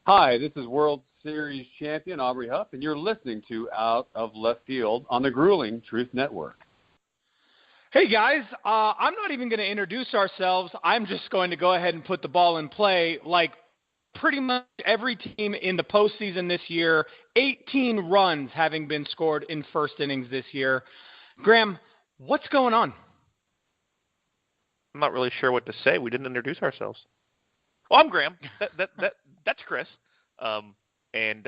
Hi, this is World Series champion Aubrey Huff, and you're listening to Out of Left Field on the grueling Truth Network. Hey, guys. I'm not even going to introduce ourselves. I'm just going to go ahead and put the ball in play like pretty much every team in the postseason this year, 18 runs having been scored in first innings this year. Graham, what's going on? I'm not really sure what to say. We didn't introduce ourselves. Well, I'm Graham. That's Chris. There's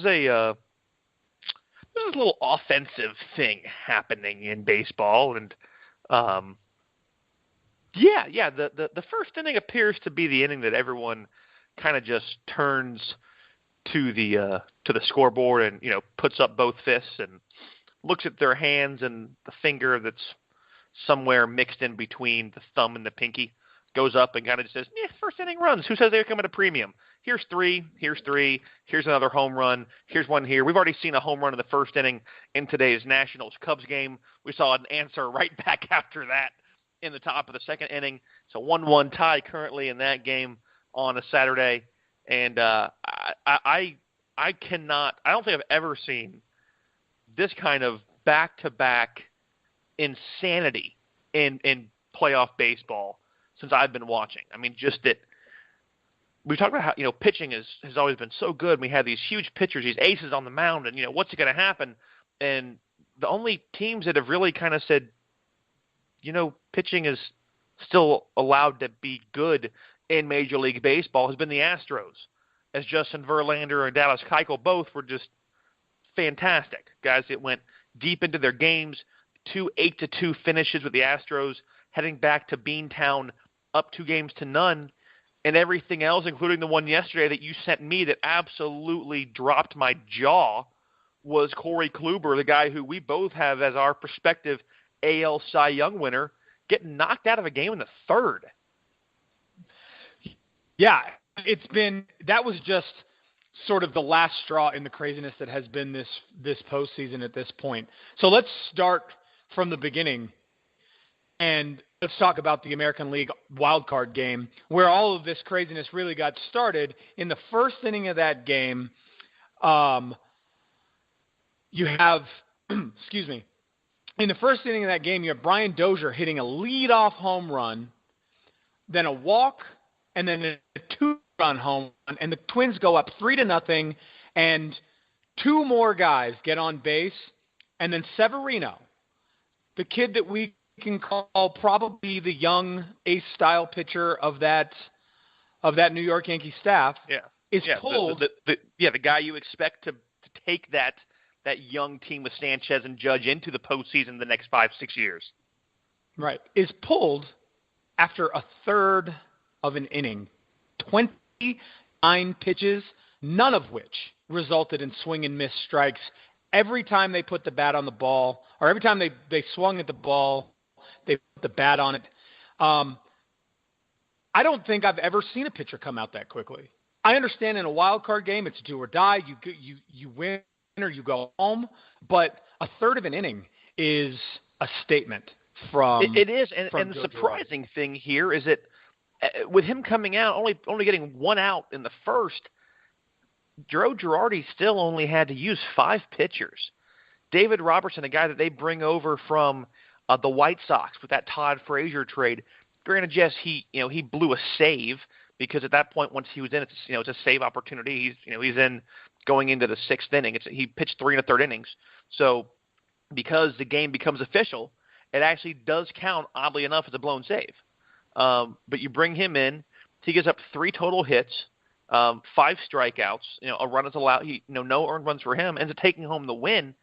a little offensive thing happening in baseball, and the first inning appears to be the inning that everyone kind of just turns to the scoreboard and puts up both fists and looks at their hands and the finger that's somewhere mixed in between the thumb and the pinky goes up and kind of just says, first inning runs. Who says they're coming at a premium? Here's three. Here's another home run. Here's one here. We've already seen a home run in the first inning in today's Nationals-Cubs game. We saw an answer right back after that in the top of the second inning. It's a 1-1 tie currently in that game on a Saturday. And I don't think I've ever seen this kind of back-to-back insanity in playoff baseball since I've been watching. I mean, just that we talked about how, pitching has always been so good. We have these huge pitchers, these aces on the mound, and, what's going to happen? And the only teams that have really kind of said, pitching is still allowed to be good in Major League Baseball has been the Astros, as Justin Verlander and Dallas Keuchel both were just fantastic. Guys that went deep into their games, 2 8-2 finishes with the Astros, heading back to Beantown up 2-0, and everything else, including the one yesterday that you sent me that absolutely dropped my jaw, was Corey Kluber, the guy who we both have as our prospective AL Cy Young winner, getting knocked out of a game in the third. Yeah, that was just sort of the last straw in the craziness that has been this postseason at this point. So let's start from the beginning, and let's talk about the American League wildcard game, where all of this craziness really got started. In the first inning of that game, you have, excuse me, in the first inning of that game, you have Brian Dozier hitting a leadoff home run, then a walk, and then a 2-run home run, and the Twins go up 3-0, and 2 more guys get on base, and then Severino, the kid that we can call probably the young ace-style pitcher of that New York Yankee staff, is pulled. The guy you expect to take that young team with Sanchez and Judge into the postseason the next 5-6 years. Right. Is pulled after a third of an inning. 29 pitches, none of which resulted in swing and miss strikes. Every time they put the bat on the ball, or every time they swung at the ball, they put the bat on it. I don't think I've ever seen a pitcher come out that quickly. I understand in a wild card game it's do or die. You win or you go home, but a third of an inning is a statement from it is, and the surprising thing here is that with him coming out, only getting 1 out in the first, Joe Girardi still only had to use 5 pitchers. David Robertson, a guy that they bring over from the White Sox with that Todd Frazier trade. Granted, yes, he blew a save because at that point, once he was in, it's a save opportunity. He's in going into the 6th inning. He pitched 3 1/3 innings. So because the game becomes official, it actually does count, oddly enough, as a blown save. But you bring him in, he gives up 3 total hits, 5 strikeouts. A run is allowed. No earned runs for him, ends up taking home the win.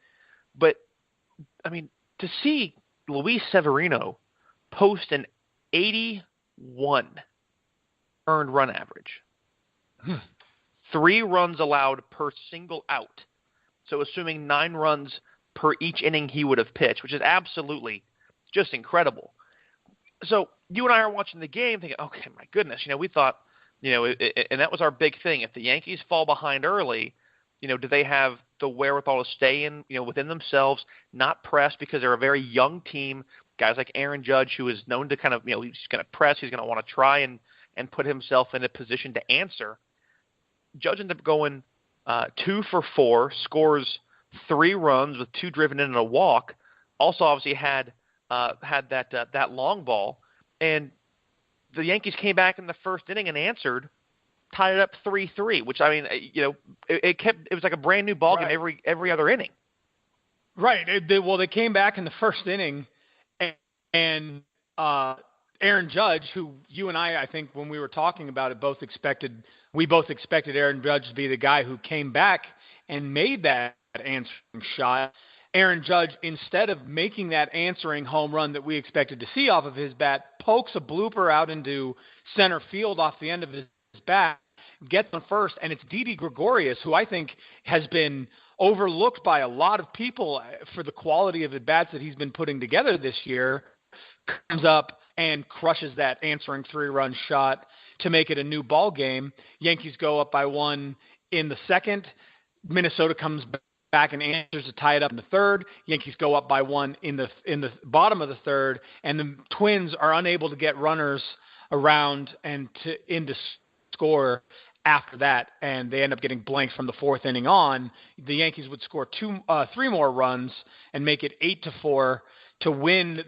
But I mean, to see Luis Severino post an 81 earned run average, 3 runs allowed per single out. So assuming 9 runs per each inning he would have pitched, which is absolutely just incredible. So you and I are watching the game thinking, okay, my goodness, we thought, and that was our big thing. If the Yankees fall behind early, do they have the wherewithal to stay within themselves, not press because they're a very young team. Guys like Aaron Judge, who is known to kind of, he's going to press, he's going to want to try and and put himself in a position to answer. Judge ended up going 2 for 4, scores 3 runs with 2 driven in and a walk. Also, obviously had that long ball, and the Yankees came back in the first inning and answered, tied it up 3-3. Which, I mean, it was like a brand new ball game every other inning. Right. They came back in the first inning, and Aaron Judge, who you and I think when we were talking about it, we both expected Aaron Judge to be the guy who came back and made that answering shot. Aaron Judge, instead of making that answering home run that we expected to see off of his bat, pokes a blooper out into center field off the end of his bat, gets on first, and it's Didi Gregorius, who I think has been overlooked by a lot of people for the quality of the bats that he's been putting together this year, comes up and crushes that answering 3-run shot to make it a new ball game. Yankees go up by 1 in the second. Minnesota comes back and answers to tie it up in the third. Yankees go up by 1 in the bottom of the third, and the Twins are unable to get runners around and into score after that, and they end up getting blanked from the fourth inning on. The Yankees would score 3 more runs and make it 8-4 to win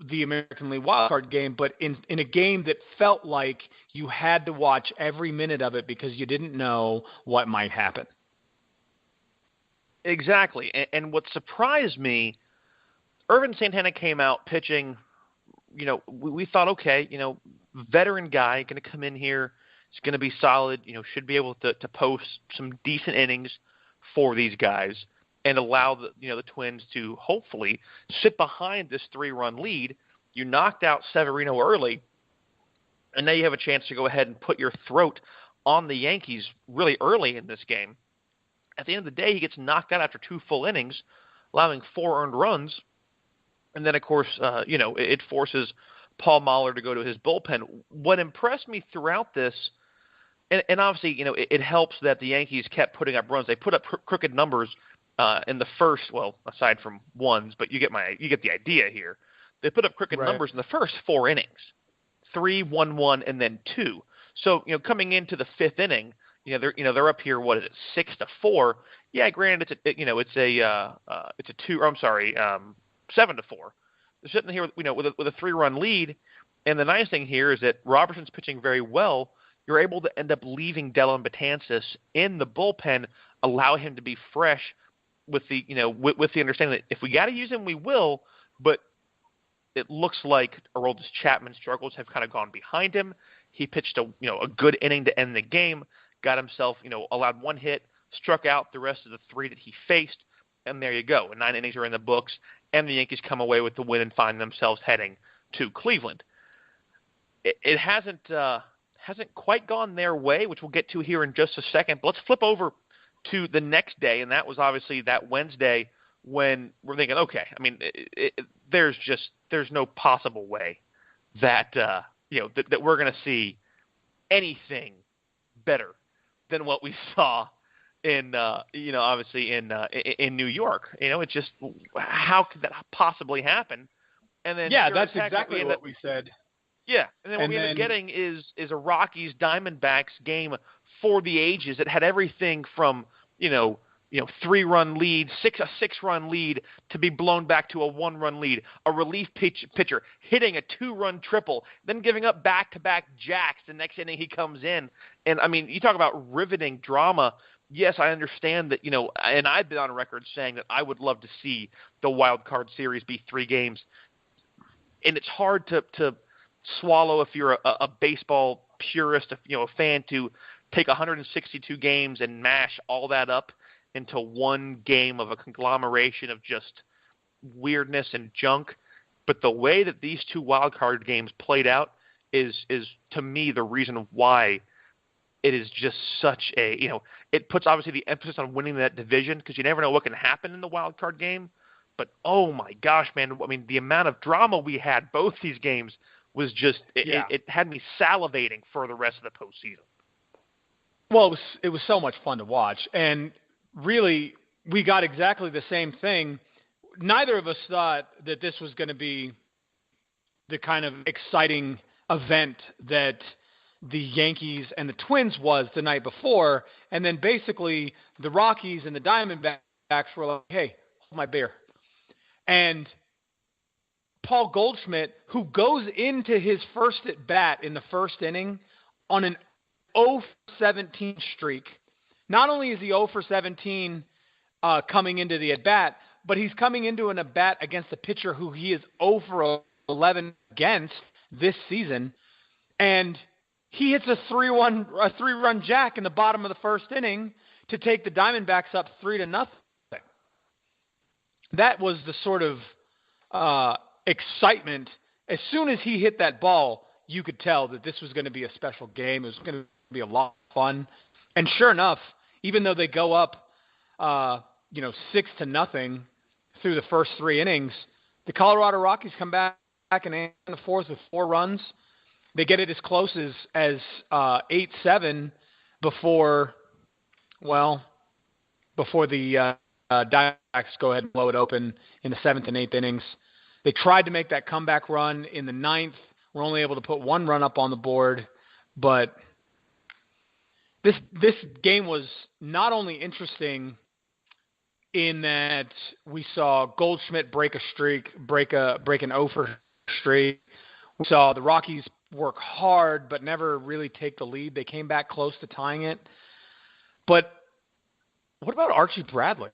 the American League wildcard game, but in a game that felt like you had to watch every minute of it because you didn't know what might happen. Exactly. And what surprised me, Irvin Santana came out pitching, we thought, okay, veteran guy, going to come in here, he's going to be solid, should be able to post some decent innings for these guys and allow the Twins to hopefully sit behind this 3-run lead. You knocked out Severino early, and now you have a chance to go ahead and put your throat on the Yankees really early in this game. At the end of the day, he gets knocked out after 2 full innings, allowing 4 earned runs. And then, of course, it forces Paul Mahler to go to his bullpen. What impressed me throughout this, and obviously, it helps that the Yankees kept putting up runs. They put up crooked numbers in the first, well, aside from ones, but you get the idea here. They put up crooked numbers in the first 4 innings, 3, 1, 1, and then 2. So, coming into the 5th inning, they're up here. What is it, 6-4? Yeah, granted, it's a 7-4. They're sitting here, with a 3-run lead, and the nice thing here is that Robertson's pitching very well. You're able to end up leaving Dellin Betances in the bullpen, allow him to be fresh, with the with the understanding that if we got to use him, we will. But it looks like Aroldis Chapman's struggles have kind of gone behind him. He pitched a good inning to end the game. Got himself, allowed 1 hit, struck out the rest of the 3 that he faced, and there you go. 9 innings are in the books, and the Yankees come away with the win and find themselves heading to Cleveland. It hasn't quite gone their way, which we'll get to here in just a second. But let's flip over to the next day, and that was obviously that Wednesday when we're thinking, okay, I mean, there's no possible way that that we're going to see anything better than what we saw in obviously in New York. It's just, how could that possibly happen? And then that's exactly what we said. Yeah, and then what we end up getting is a Rockies Diamondbacks game for the ages. It had everything from 3-run lead, a 6-run lead, to be blown back to a 1-run lead, a relief pitcher hitting a 2-run triple, then giving up back-to-back jacks. The next inning he comes in, and I mean, you talk about riveting drama. Yes, I understand that, and I've been on record saying that I would love to see the wild card series be 3 games, and it's hard to swallow if you're a baseball purist, a fan, to take 162 games and mash all that up into 1 game of a conglomeration of just weirdness and junk. But the way that these 2 wild card games played out is to me the reason why it is just such a, it puts obviously the emphasis on winning that division, because you never know what can happen in the wild card game. But oh my gosh, man, I mean, the amount of drama we had both these games was just, it had me salivating for the rest of the postseason. Well, it was so much fun to watch, and really, we got exactly the same thing. Neither of us thought that this was going to be the kind of exciting event that the Yankees and the Twins was the night before, and then basically the Rockies and the Diamondbacks were like, hey, hold my beer. And Paul Goldschmidt, who goes into his first at bat in the first inning on an 0-17 streak. Not only is he 0 for 17 coming into the at bat, but he's coming into an at bat against a pitcher who he is 0 for 11 against this season, and he hits a three-run jack in the bottom of the first inning to take the Diamondbacks up 3-0. That was the sort of excitement. As soon as he hit that ball, you could tell that this was going to be a special game. It was going to be a lot of fun. And sure enough, even though they go up, 6-0 through the first 3 innings, the Colorado Rockies come back in the fourth with 4 runs. They get it as close as 8-7 before the Diamondbacks go ahead and blow it open in the 7th and 8th innings. They tried to make that comeback run in the 9th. We're only able to put 1 run up on the board, but this game was not only interesting in that we saw Goldschmidt break an 0 for streak. We saw the Rockies work hard but never really take the lead. They came back close to tying it. But what about Archie Bradley?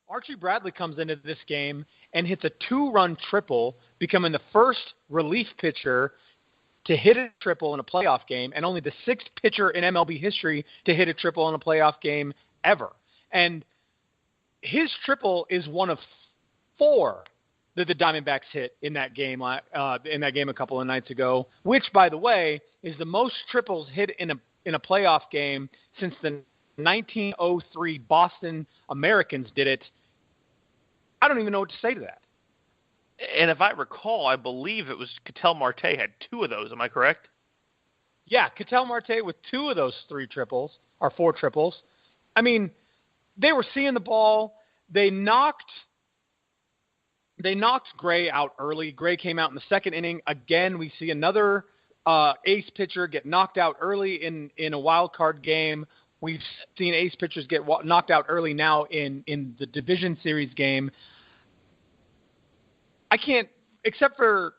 Archie Bradley comes into this game and hits a 2-run triple, becoming the first relief pitcher to hit a triple in a playoff game, and only the 6th pitcher in MLB history to hit a triple in a playoff game ever. And his triple is one of 4 that the Diamondbacks hit in that game a couple of nights ago, which, by the way, is the most triples hit in a playoff game since the 1903 Boston Americans did it. I don't even know what to say to that. And if I recall, I believe it was Ketel Marte had 2 of those. Am I correct? Yeah, Ketel Marte with 2 of those 4 triples. I mean, they were seeing the ball. They knocked Gray out early. Gray came out in the 2nd inning. Again, we see another ace pitcher get knocked out early in a wild card game. We've seen ace pitchers get knocked out early now in the division series game. I can't, except for,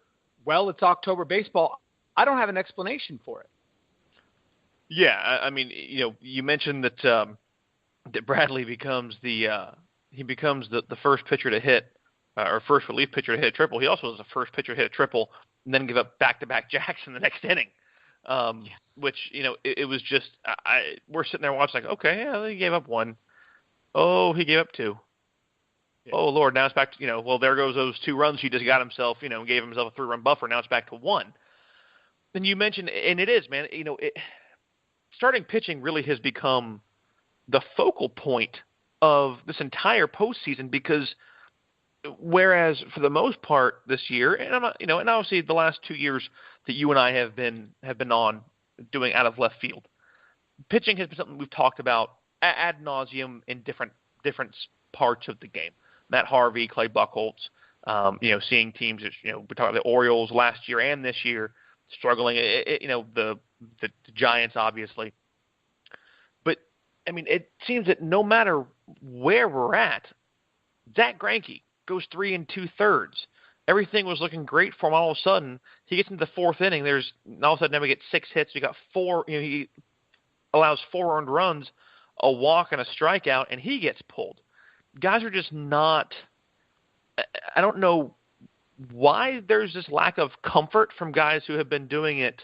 it's October baseball, I don't have an explanation for it. Yeah, I mean, you mentioned that Bradley becomes the first pitcher to hit, or first relief pitcher to hit a triple. He also was the first pitcher to hit a triple and then give up back-to-back jacks in the next inning. Which, it was just, we're sitting there watching like, okay, yeah, he gave up 1. Oh, he gave up 2. Yeah. Oh, Lord, now it's back to, there goes those 2 runs he just got himself, gave himself a 3-run buffer. Now it's back to 1. Then you mentioned, and it is, man, starting pitching really has become the focal point of this entire postseason, because whereas for the most part this year, and I'm not, and obviously the last 2 years that you and I have been on doing out of left field, pitching has been something we've talked about ad nauseum in different parts of the game. Matt Harvey, Clay Buchholz, seeing teams that, we talked about the Orioles last year and this year struggling, the Giants obviously. But I mean, it seems that no matter where we're at, Zach Greinke goes 3 2/3. Everything was looking great for him. All of a sudden, he gets into the 4th inning. All of a sudden, now we get 6 hits. We got 4. He allows 4 earned runs, a walk, and a strikeout, and he gets pulled. Guys are just not. I don't know why there's this lack of comfort from guys who have been doing it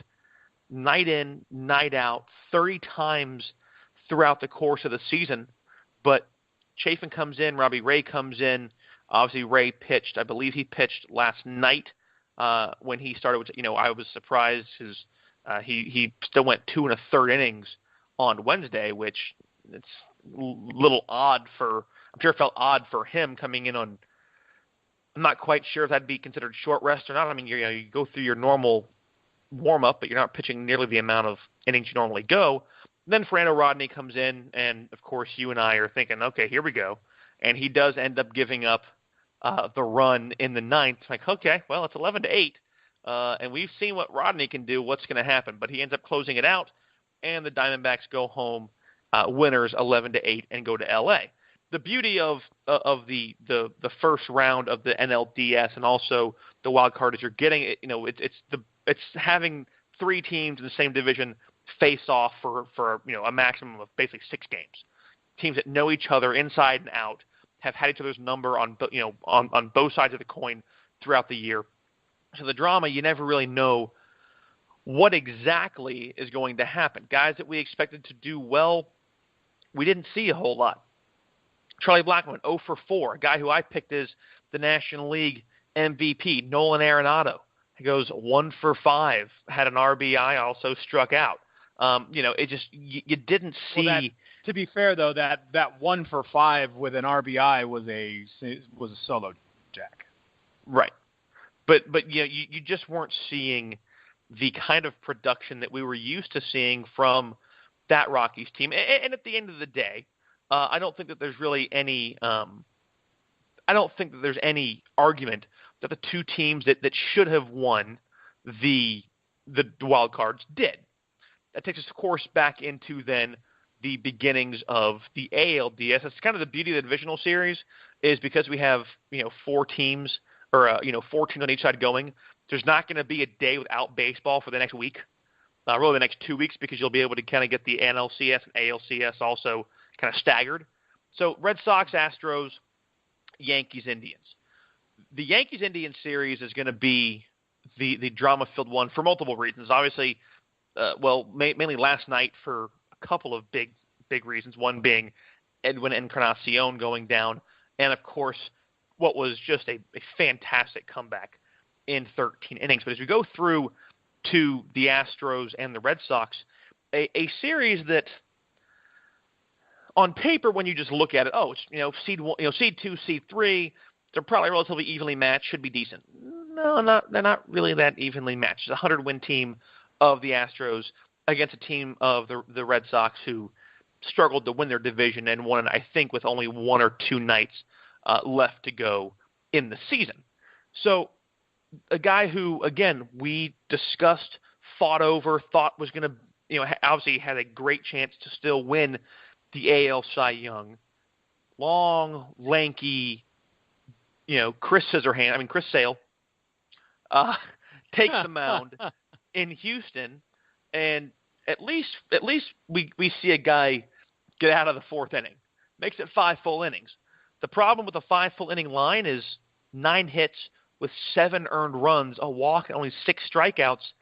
night in, night out, 30 times throughout the course of the season. But Chafin comes in, Robbie Ray comes in. Obviously, Ray pitched. I believe he pitched last night when he started. I was surprised. He still went 2 1/3 innings on Wednesday, which it's a little odd for. I'm sure it felt odd for him coming in on. I'm not quite sure if that'd be considered short rest or not. I mean, you go through your normal warm up, but you're not pitching nearly the amount of innings you normally go. Then Fernando Rodney comes in, and of course, you and I are thinking, okay, here we go, and he does end up giving up the run in the 9th. Like, okay, well, it's 11-8. And we've seen what Rodney can do, what's going to happen. But he ends up closing it out, and the Diamondbacks go home winners 11-8 and go to L.A. The beauty of the first round of the NLDS and also the wild card is you're getting it's having three teams in the same division face off for a maximum of basically 6 games. Teams that know each other inside and out, have had each other's number on both sides of the coin throughout the year. So the drama, you never really know what exactly is going to happen. Guys that we expected to do well, we didn't see a whole lot. Charlie Blackmon, 0 for 4, a guy who I picked as the National League MVP. Nolan Arenado, he goes 1 for 5, had an RBI, also struck out. You didn't see. Well, to be fair, though, that 1 for 5 with an RBI was a solo jack. Right. But you just weren't seeing the kind of production that we were used to seeing from that Rockies team. And at the end of the day, I don't think that there's really any argument that the two teams that should have won the wild cards did. That takes us, of course, back into then the beginnings of the ALDS. It's kind of the beauty of the divisional series is because we have 4 teams or 4 teams on each side going. There's not going to be a day without baseball for the next week, really the next 2 weeks, because you'll be able to kind of get the NLCS and ALCS also kind of staggered. So Red Sox, Astros, Yankees, Indians. The Yankees-Indians series is going to be the drama-filled one for multiple reasons. Obviously, mainly last night for a couple of big reasons, one being Edwin Encarnacion going down, and of course what was just a fantastic comeback in 13 innings. But as we go through to the Astros and the Red Sox, a series that on paper, when you just look at it, it's seed 1, seed 2, seed 3, they're probably relatively evenly matched, should be decent. No, they're not really that evenly matched. It's a 100-win team of the Astros against a team of the Red Sox who struggled to win their division and won, I think, with only 1 or 2 nights left to go in the season. So a guy who, again, we discussed, fought over, thought was going to, obviously had a great chance to still win the AL Cy Young. Long, lanky, Chris Sale, takes the mound in Houston, and at least we see a guy get out of the 4th inning. Makes it 5 full innings. The problem with the 5 full inning line is 9 hits with 7 earned runs, a walk, and only 6 strikeouts,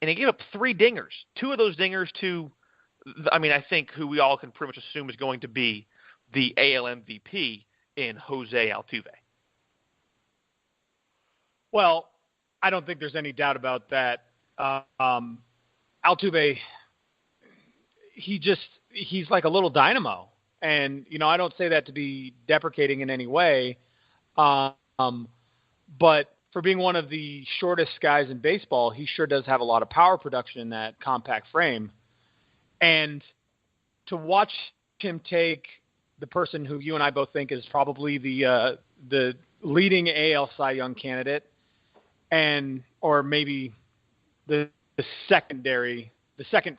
and he gave up 3 dingers. 2 of those dingers to, I think who we all can pretty much assume is going to be the AL MVP in Jose Altuve. Well, I don't think there's any doubt about that. Altuve, he's like a little dynamo. And, I don't say that to be deprecating in any way. But for being one of the shortest guys in baseball, he sure does have a lot of power production in that compact frame. And to watch him take the person who you and I both think is probably the leading AL Cy Young candidate, or maybe the second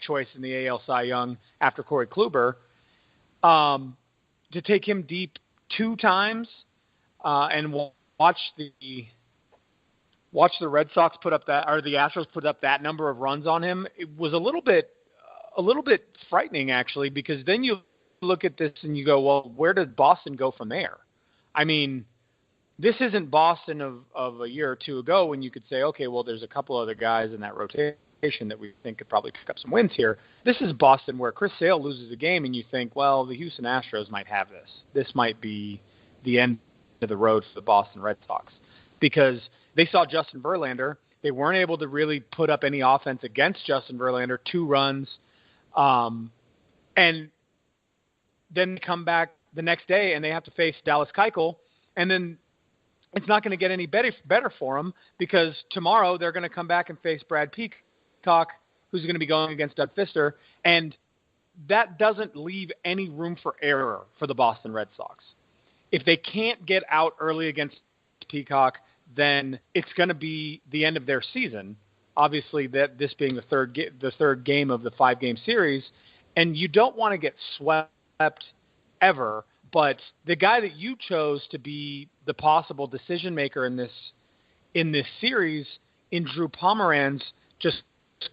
choice in the AL Cy Young after Corey Kluber, to take him deep 2 times and watch the Red Sox put up that, or the Astros put up that number of runs on him, it was a little bit frightening, actually, because then you look at this and you go, well, where did Boston go from there? This isn't Boston of a year or 2 ago when you could say, okay, well, there's a couple other guys in that rotation that we think could probably pick up some wins here. This is Boston where Chris Sale loses a game and you think, well, the Houston Astros might have this. This might be the end of the road for the Boston Red Sox, because they saw Justin Verlander. They weren't able to really put up any offense against Justin Verlander, 2 runs. And then they come back the next day and they have to face Dallas Keuchel, and then it's not going to get any better for them, because tomorrow they're going to come back and face Brad Peacock, who's going to be going against Doug Fister, and that doesn't leave any room for error for the Boston Red Sox. If they can't get out early against Peacock, then it's going to be the end of their season. Obviously, that this being the third game of the 5-game series, and you don't want to get swept ever. But the guy that you chose to be the possible decision maker in this series, in Drew Pomeranz, just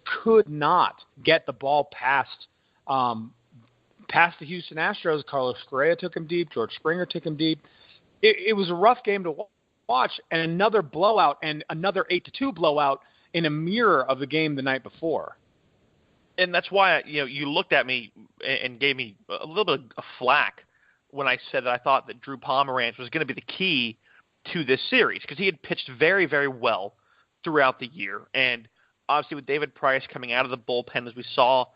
could not get the ball past the Houston Astros. Carlos Correa took him deep. George Springer took him deep. It was a rough game to watch, and another blowout, and another 8-2 blowout in a mirror of the game the night before. And that's why you looked at me and gave me a little bit of flack when I said that I thought that Drew Pomeranz was going to be the key to this series, because he had pitched very, very well throughout the year. And obviously with David Price coming out of the bullpen, as we saw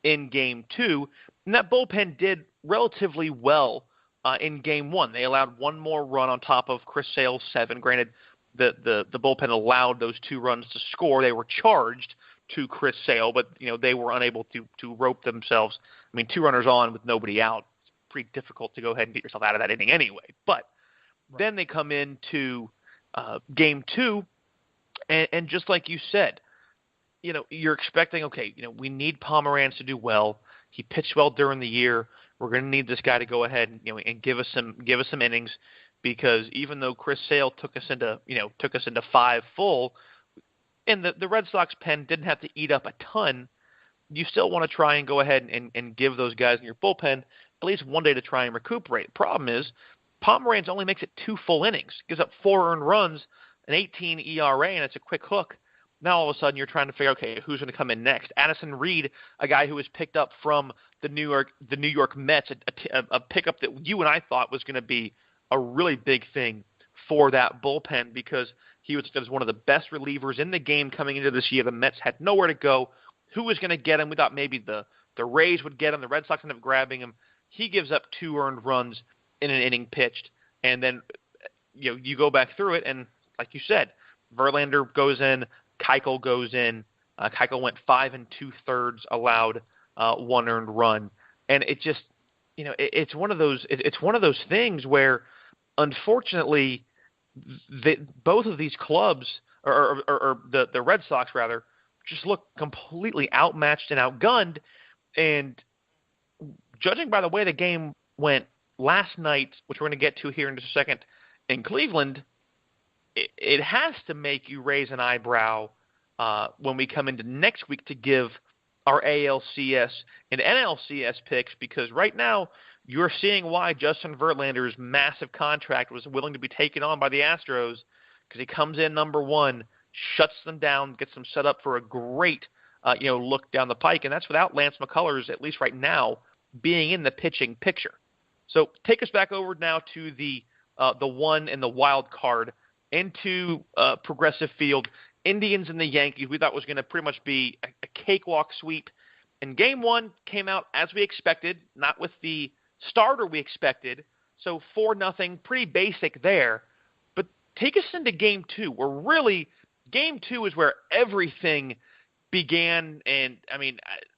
in Game 2, and that bullpen did relatively well in Game 1. They allowed one more run on top of Chris Sale's 7. Granted, the bullpen allowed those 2 runs to score. They were charged to Chris Sale, but they were unable to rope themselves. 2 runners on with nobody out. It's pretty difficult to go ahead and get yourself out of that inning anyway. But then they come into Game 2, and just like you said, you're expecting, okay, we need Pomeranz to do well. He pitched well during the year. We're going to need this guy to go ahead and give us some innings, because even though Chris Sale took us into 5 full, and the Red Sox pen didn't have to eat up a ton, you still want to try and go ahead and give those guys in your bullpen at least one day to try and recuperate. The problem is Pomeranz only makes it 2 full innings, gives up 4 earned runs, an 18 ERA, and it's a quick hook. Now all of a sudden you're trying to figure, okay, who's going to come in next? Addison Reed, a guy who was picked up from the New York Mets, a pickup that you and I thought was going to be a really big thing for that bullpen, because he was one of the best relievers in the game coming into this year. The Mets had nowhere to go. Who was going to get him? We thought maybe the Rays would get him. The Red Sox ended up grabbing him. He gives up 2 earned runs in an inning pitched, and then you go back through it, and like you said, Verlander goes in, Keuchel goes in. Keuchel went 5 2/3, allowed 1 earned run, and it just it's one of those things where, unfortunately, both of these clubs, or the Red Sox rather, just look completely outmatched and outgunned. And judging by the way the game went last night, which we're going to get to here in just a second, in Cleveland, it has to make you raise an eyebrow when we come into next week to give our ALCS and NLCS picks, because right now you're seeing why Justin Verlander's massive contract was willing to be taken on by the Astros, because he comes in number 1, shuts them down, gets them set up for a great look down the pike, and that's without Lance McCullers, at least right now, being in the pitching picture. So take us back over now to the 1 and the wild card into Progressive Field. Indians and the Yankees, we thought was going to pretty much be a cakewalk sweep. And Game 1 came out as we expected, not with the starter we expected. So 4-0, pretty basic there. But take us into Game 2, where really Game 2 is where everything began. And,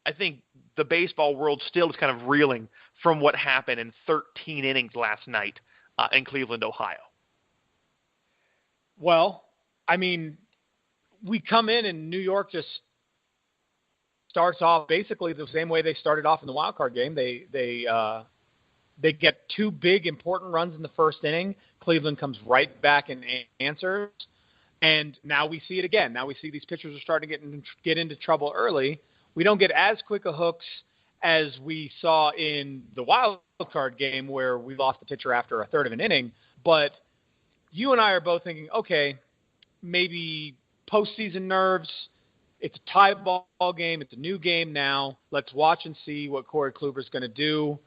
I think the baseball world still is kind of reeling from what happened in 13 innings last night in Cleveland, Ohio. Well, we come in and New York just starts off basically the same way they started off in the wild card game. They get 2 big important runs in the first inning. Cleveland comes right back and answers, and now we see it again. Now we see these pitchers are starting to get into trouble early. We don't get as quick a hooks as we saw in the wild card game, where we lost the pitcher after a third of an inning. But you and I are both thinking, okay, maybe postseason nerves. It's a tie ball game. It's a new game now. Let's watch and see what Corey Kluber's going to do.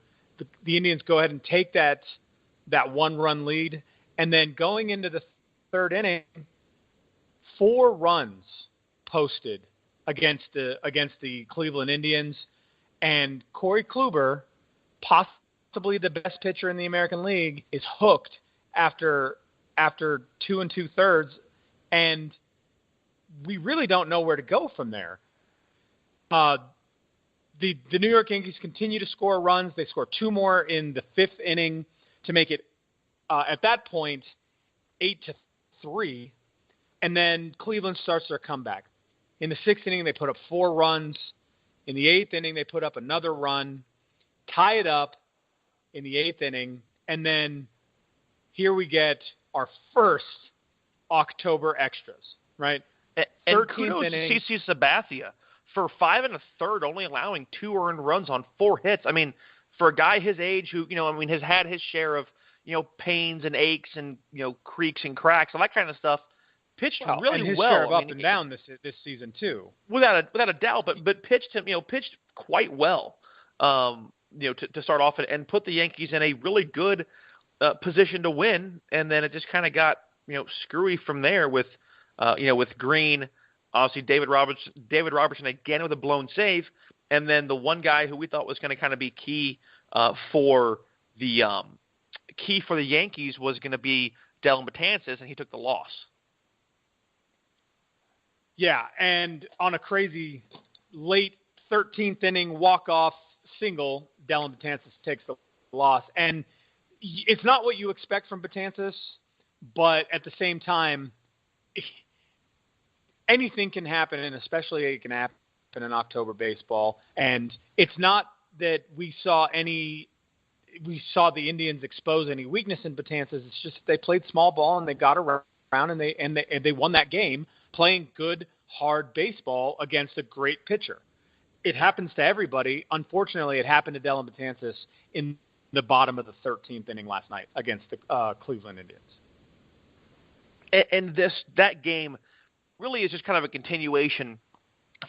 The Indians go ahead and take that 1-run lead, and then going into the third inning, 4 runs posted against the Cleveland Indians, and Corey Kluber, possibly the best pitcher in the American League, is hooked after 2 2/3, and we really don't know where to go from there. The New York Yankees continue to score runs. They score 2 more in the 5th inning to make it, at that point, 8-3. And then Cleveland starts their comeback. In the 6th inning, they put up 4 runs. In the 8th inning, they put up another run, tie it up in the 8th inning, and then here we get our first October extras, right? And kudos to CC Sabathia for 5 1/3, only allowing 2 earned runs on 4 hits. I mean, for a guy his age who, has had his share of, pains and aches and, creaks and cracks, all that kind of stuff, pitched really and his well. Share of up and down this season too, without a doubt. But pitched quite well. To start off and put the Yankees in a really good position to win, and then it just kind of got screwy from there with Green, obviously David Robertson again with a blown save, and then the one guy who we thought was going to kind of be key for the Yankees was going to be Dellin Betances, and he took the loss. Yeah, and on a crazy late 13th inning walk-off single, Dellin Betances takes the loss. And it's not what you expect from Betances, but at the same time, anything can happen, and especially it can happen in October baseball. And it's not that we saw the Indians expose any weakness in Betances. It's just they played small ball and they got around and they won that game playing good, hard baseball against a great pitcher. It happens to everybody. Unfortunately, it happened to Dellin Betances in the bottom of the 13th inning last night against the Cleveland Indians. And that game really is just kind of a continuation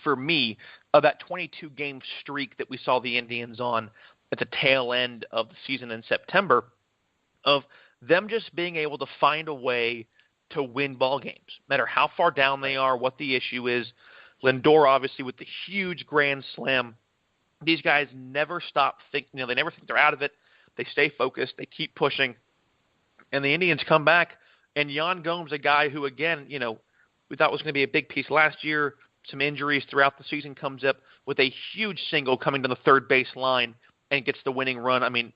for me of that 22-game streak that we saw the Indians on at the tail end of the season in September, of them just being able to find a way to win ball games, no matter how far down they are, what the issue is. Lindor, obviously, with the huge grand slam. These guys never stop thinking. They never think they're out of it. They stay focused. They keep pushing. And the Indians come back. And Yan Gomes, a guy who, again, we thought was going to be a big piece last year. Some injuries throughout the season, comes up with a huge single coming to the third base line and gets the winning run. I mean,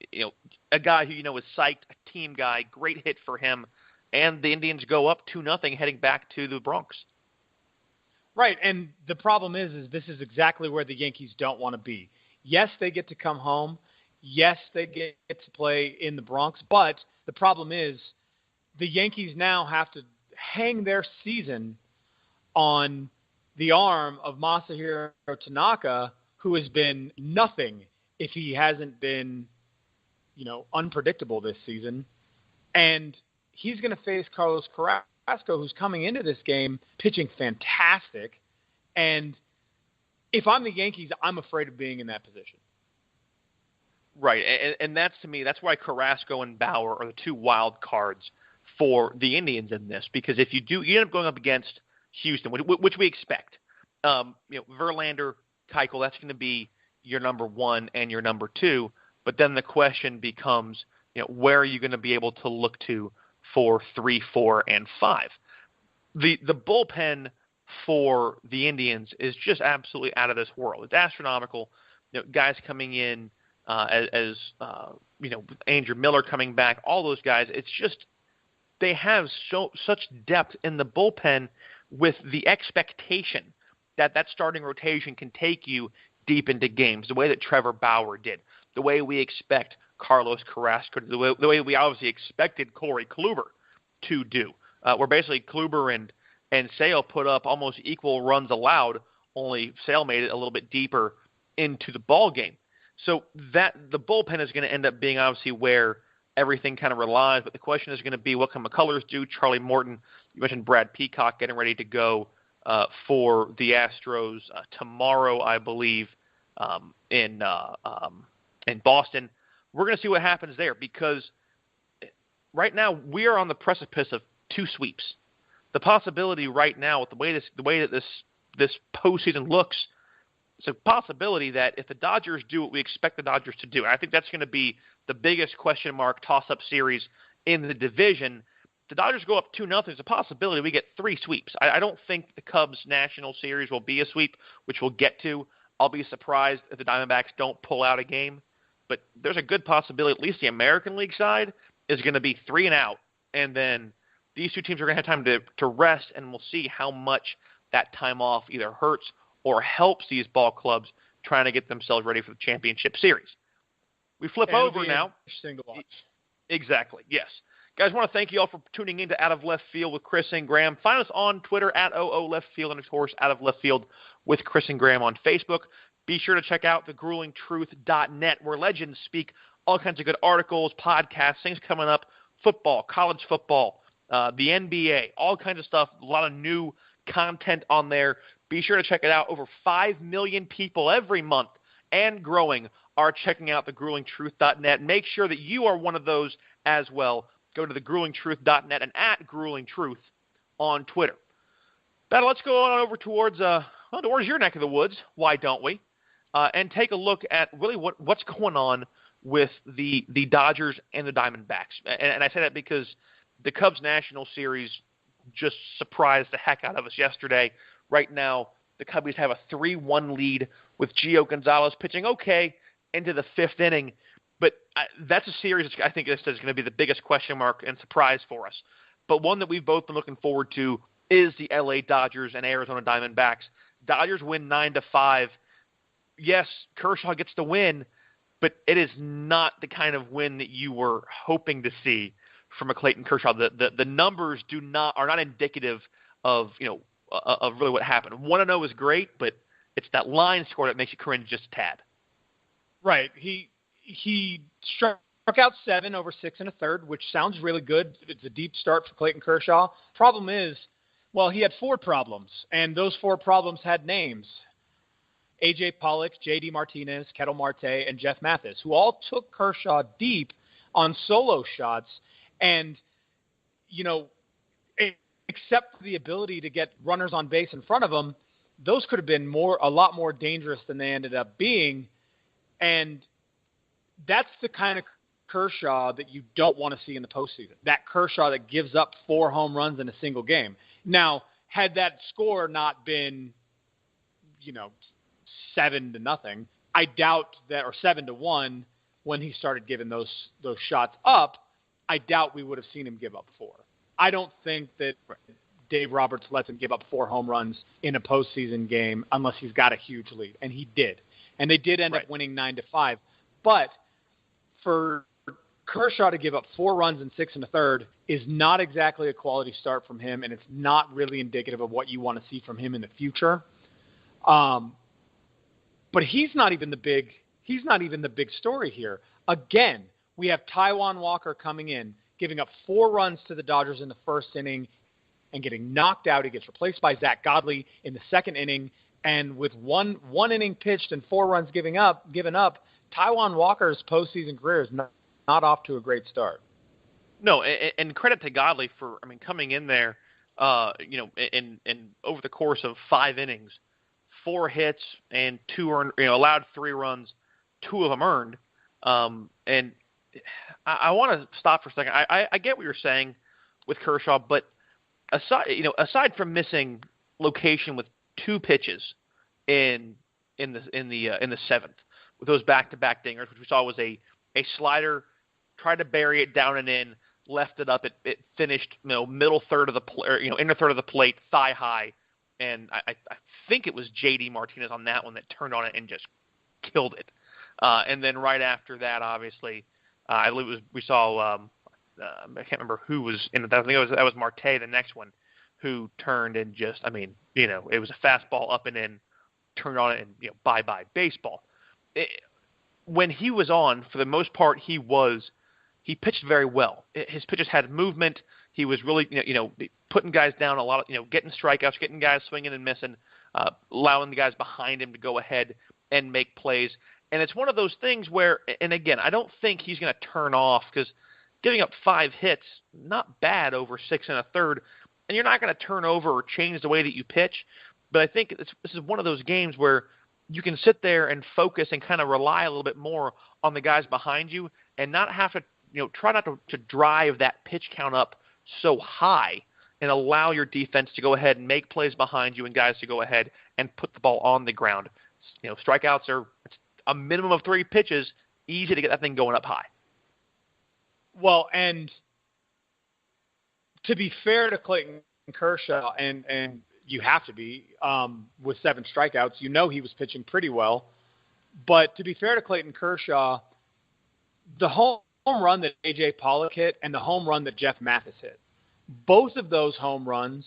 a guy who, is psyched, a team guy, great hit for him. And the Indians go up 2-0 heading back to the Bronx. Right, and the problem is this is exactly where the Yankees don't want to be. Yes, they get to come home. Yes, they get to play in the Bronx. But the problem is the Yankees now have to hang their season on the arm of Masahiro Tanaka, who has been nothing if he hasn't been, unpredictable this season. And he's going to face Carlos Carrasco, who's coming into this game pitching fantastic. And if I'm the Yankees, I'm afraid of being in that position. Right, and that's, to me, that's why Carrasco and Bauer are the two wild cards for the Indians in this, because if you end up going up against Houston, which we expect, Verlander, Keuchel, that's going to be your number 1 and your number 2, but then the question becomes, where are you going to be able to look to for 3, 4, and 5? The bullpen for the Indians is just absolutely out of this world. It's astronomical. Guys coming in as Andrew Miller coming back, all those guys. It's just they have such depth in the bullpen with the expectation that starting rotation can take you deep into games, the way that Trevor Bauer did, the way we expect Carlos Carrasco, the way we obviously expected Corey Kluber to do, where basically Kluber and Sale put up almost equal runs allowed, only Sale made it a little bit deeper into the ball game. So that the bullpen is going to end up being obviously where everything kind of relies, but the question is going to be what can McCullers do? Charlie Morton, you mentioned Brad Peacock getting ready to go for the Astros tomorrow, I believe, in Boston. We're going to see what happens there, because right now we are on the precipice of 2 sweeps. The possibility right now, with the way that this postseason looks, it's a possibility that if the Dodgers do what we expect the Dodgers to do, and I think that's going to be the biggest question mark toss-up series in the division. The Dodgers go up 2-0. There's a possibility we get 3 sweeps. I don't think the Cubs National Series will be a sweep, which we'll get to. I'll be surprised if the Diamondbacks don't pull out a game. But there's a good possibility, at least the American League side, is going to be 3 and out, and then these two teams are going to have time to rest, and we'll see how much that time off either hurts or helps these ball clubs trying to get themselves ready for the championship series. We flip over now. Interesting to watch. Exactly, yes. Guys, I want to thank you all for tuning in to Out of Left Field with Chris and Graham. Find us on Twitter at OOLeftField and, of course, Out of Left Field with Chris and Graham on Facebook. Be sure to check out thegruelingtruth.net, where legends speak all kinds of good articles, podcasts, things coming up, football, college football, the NBA, all kinds of stuff, a lot of new content on there. Be sure to check it out. Over 5 million people every month and growing are checking out thegruelingtruth.net. Make sure that you are one of those as well. Go to thegruelingtruth.net and at gruelingtruth on Twitter. Battle, let's go on over towards your neck of the woods. Why don't we? And take a look at really what's going on with the Dodgers and the Diamondbacks. And I say that because the Cubs National Series just surprised the heck out of us yesterday. Right now, the Cubbies have a 3-1 lead with Gio Gonzalez pitching okay into the fifth inning. But that's a series that I think is going to be the biggest question mark and surprise for us. But one that we've both been looking forward to is the LA Dodgers and Arizona Diamondbacks. Dodgers win 9-5. Yes, Kershaw gets the win, but it is not the kind of win that you were hoping to see from a Clayton Kershaw. The numbers are not indicative of really what happened. 1-0 is great, but it's that line score that makes you cringe just a tad. Right. He struck out 7 over 6 1/3, which sounds really good. It's a deep start for Clayton Kershaw. Problem is, well, he had 4 problems, and those 4 problems had names. A.J. Pollock, J.D. Martinez, Ketel Marte, and Jeff Mathis, who all took Kershaw deep on solo shots. And, except for the ability to get runners on base in front of him, those could have been a lot more dangerous than they ended up being. And that's the kind of Kershaw that you don't want to see in the postseason. That Kershaw that gives up 4 home runs in a single game. Now, had that score not been, 7-0, I doubt that, or 7-1, when he started giving those shots up, I doubt we would have seen him give up 4. I don't think that Dave Roberts lets him give up 4 home runs in a postseason game unless he's got a huge lead, and he did. And they did end up winning 9-5. But for Kershaw to give up 4 runs in 6 1/3 is not exactly a quality start from him, and it's not really indicative of what you want to see from him in the future. But he's not even the big story here. Again, we have Taijuan Walker coming in, giving up 4 runs to the Dodgers in the first inning and getting knocked out. He gets replaced by Zach Godley in the second inning, and with one inning pitched and 4 runs given up, Taijuan Walker's postseason career is not off to a great start. No, and credit to Godley for coming in there, and over the course of 5 innings, 4 hits and 2 earned, allowed 3 runs, 2 of them earned. And I want to stop for a second. I get what you're saying with Kershaw, but aside from missing location with 2 pitches in the 7th with those back-to-back dingers, which we saw was a slider, tried to bury it down and in, left it up. It finished middle third of the inner third of the plate, thigh high. And I think it was J.D. Martinez on that one that turned on it and just killed it. And then right after that, obviously, I believe we saw I can't remember who was in it. I think that was Marte, the next one, who turned and just, it was a fastball up and in, turned on it, and bye-bye baseball. When he was on, for the most part, he pitched very well. His pitches had movement. He was really, putting guys down a lot, getting strikeouts, getting guys swinging and missing, allowing the guys behind him to go ahead and make plays. And it's one of those things where, and again, I don't think he's going to turn off, because giving up 5 hits, not bad over 6 1/3, and you're not going to turn over or change the way that you pitch. But I think this is one of those games where you can sit there and focus and kind of rely a little bit more on the guys behind you and not have to, try not to drive that pitch count up so high, and allow your defense to go ahead and make plays behind you and guys to go ahead and put the ball on the ground. Strikeouts are a minimum of 3 pitches, easy to get that thing going up high. Well, and to be fair to Clayton Kershaw, and you have to be, with 7 strikeouts, he was pitching pretty well. But to be fair to Clayton Kershaw, the home run that A.J. Pollock hit and the home run that Jeff Mathis hit, both of those home runs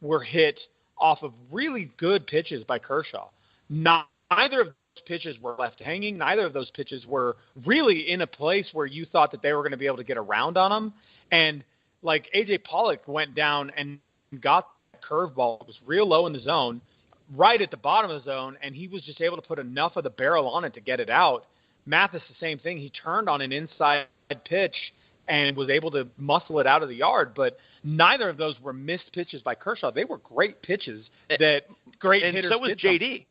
were hit off of really good pitches by Kershaw. Neither of those pitches were left hanging. Neither of those pitches were really in a place where you thought that they were going to be able to get around on them. And like A.J. Pollock went down and got that curveball. It was real low in the zone, right at the bottom of the zone, and he was just able to put enough of the barrel on it to get it out. Mathis, the same thing. He turned on an inside pitch and was able to muscle it out of the yard, but neither of those were missed pitches by Kershaw. They were great pitches that great and hitters. So was JD.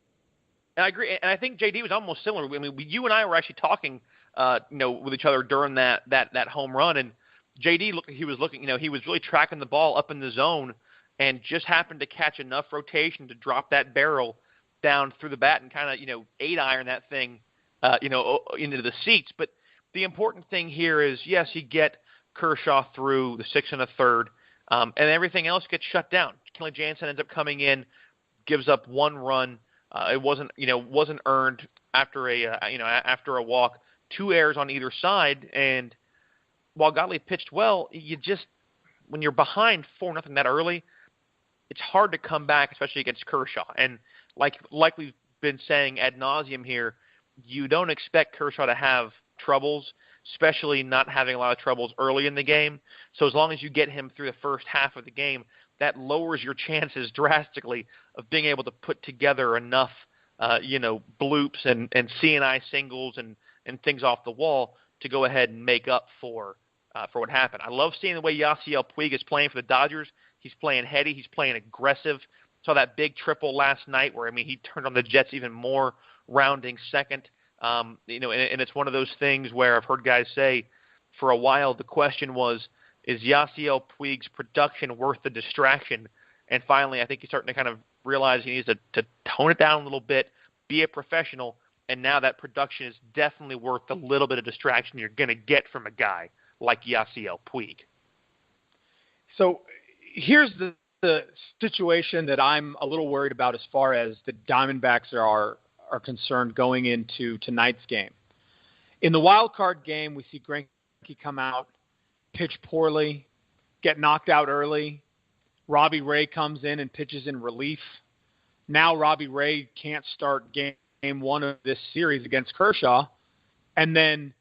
And I agree, and I think JD was almost similar. I mean, you and I were actually talking, with each other during that home run, and JD he was really tracking the ball up in the zone, and just happened to catch enough rotation to drop that barrel down through the bat and kind of 8-iron that thing, into the seats. But the important thing here is, yes, you get Kershaw through the 6 1/3, and everything else gets shut down. Kenley Jansen ends up coming in, gives up 1 run. It wasn't earned after a walk. 2 errors on either side, and while Gottlieb pitched well, when you're behind 4-0 that early, it's hard to come back, especially against Kershaw. And like we've been saying ad nauseum here, you don't expect Kershaw to have troubles, especially not having a lot of troubles early in the game. So as long as you get him through the first half of the game, that lowers your chances drastically of being able to put together enough, bloops and CNI singles and things off the wall to go ahead and make up for what happened. I love seeing the way Yasiel Puig is playing for the Dodgers. He's playing heady. He's playing aggressive. Saw that big triple last night where, he turned on the Jets even more, rounding second. And it's one of those things where I've heard guys say for a while the question was, is Yasiel Puig's production worth the distraction? And finally, I think he's starting to kind of realize he needs to tone it down a little bit, be a professional, and now that production is definitely worth the little bit of distraction you're going to get from a guy like Yasiel Puig. So here's the situation that I'm a little worried about as far as the Diamondbacks are concerned going into tonight's game. In the wild card game, we see Greinke come out, pitch poorly, get knocked out early. Robbie Ray comes in and pitches in relief. Now Robbie Ray can't start game 1 of this series against Kershaw. And then